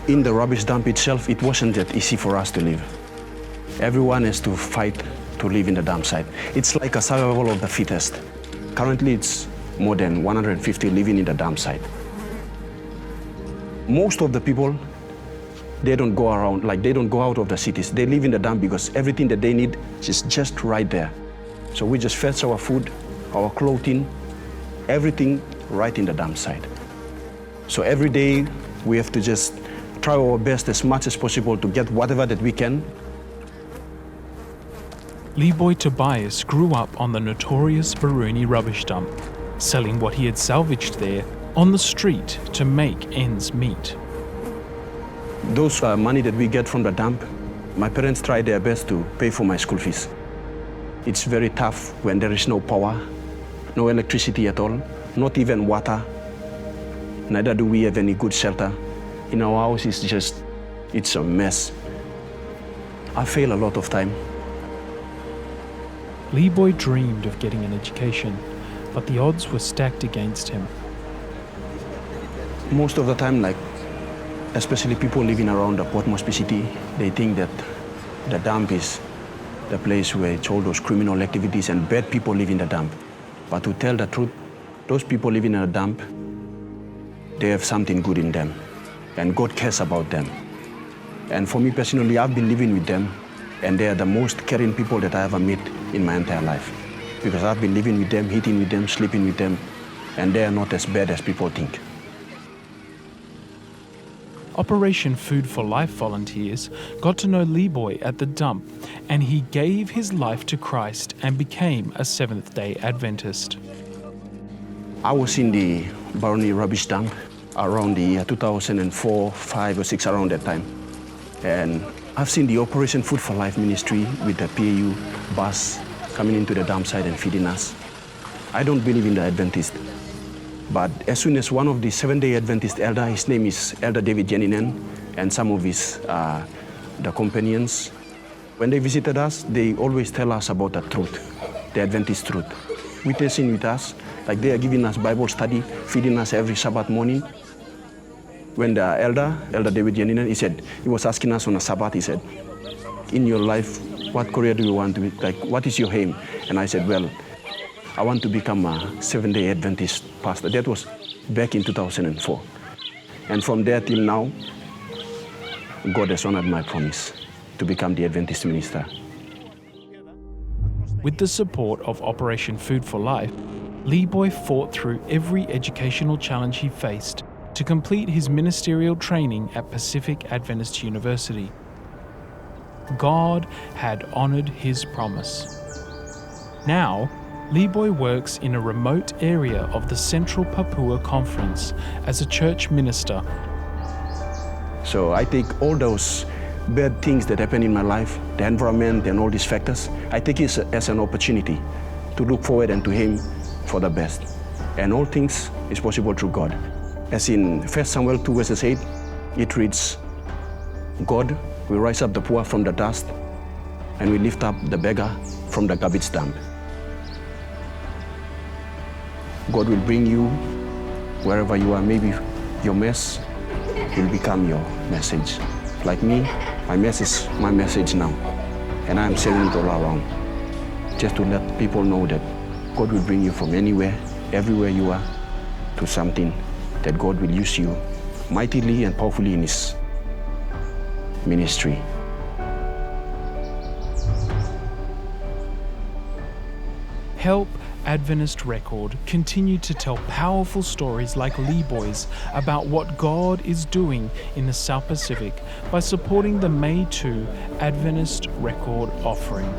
In the rubbish dump itself, it wasn't that easy for us to live. Everyone has to fight to live in the dump site. It's like a survival of the fittest. Currently, it's more than 150 living in the dump site. Most of the people, they don't go around, like they don't go out of the cities. They live in the dump because everything that they need is just right there. So we just fetch our food, our clothing, everything right in the dump site. So every day we have to just try our best as much as possible to get whatever that we can. Leeboy Tobias grew up on the notorious Baruni rubbish dump, selling what he had salvaged there on the street to make ends meet. Those money that we get from the dump, my parents try their best to pay for my school fees. It's very tough when there is no power, no electricity at all, not even water. Neither do we have any good shelter. In our house, it's a mess. I fail a lot of time. Leeboy dreamed of getting an education, but the odds were stacked against him. Most of the time, especially people living around the Port Moresby city, they think that the dump is the place where it's all those criminal activities and bad people live in the dump. But to tell the truth, those people living in a dump, they have something good in them, and God cares about them. And for me personally, I've been living with them, and they are the most caring people that I ever met in my entire life. Because I've been living with them, eating with them, sleeping with them, and they are not as bad as people think. Operation Food for Life volunteers got to know Leeboy at the dump, and he gave his life to Christ and became a Seventh-day Adventist. I was in the Baruni rubbish dump around the year 2004, 5 or 6, around that time. And I've seen the Operation Food for Life ministry with the PAU bus coming into the dump site and feeding us. I don't believe in the Adventist. But as soon as one of the Seventh-day Adventist elder, his name is Elder David Janinen, and some of his the companions, when they visited us, they always tell us about the truth, the Adventist truth. Witnessing with us, like they are giving us Bible study, feeding us every Sabbath morning. When the Elder David Janinen, he was asking us on a Sabbath, he said, in your life, what career do you want to be? Like, what is your aim? And I said, well, I want to become a Seventh-day Adventist pastor. That was back in 2004. And from there till now, God has honored my promise to become the Adventist minister. With the support of Operation Food for Life, Leeboy fought through every educational challenge he faced to complete his ministerial training at Pacific Adventist University. God had honored his promise. Now, Leeboy works in a remote area of the Central Papua Conference as a church minister. So I take all those bad things that happen in my life, the environment and all these factors, I take it as an opportunity to look forward and to aim for the best. And all things is possible through God. As in 1 Samuel 2 verses 8, it reads, God will rise up the poor from the dust and will lift up the beggar from the garbage dump. God will bring you wherever you are. Maybe your mess will become your message. Like me, my mess is my message now. And I'm selling it all around. Just to let people know that God will bring you from anywhere, everywhere you are, to something that God will use you mightily and powerfully in His ministry. Help Adventist Record continue to tell powerful stories like Leeboy's about what God is doing in the South Pacific by supporting the May 2 Adventist Record offering.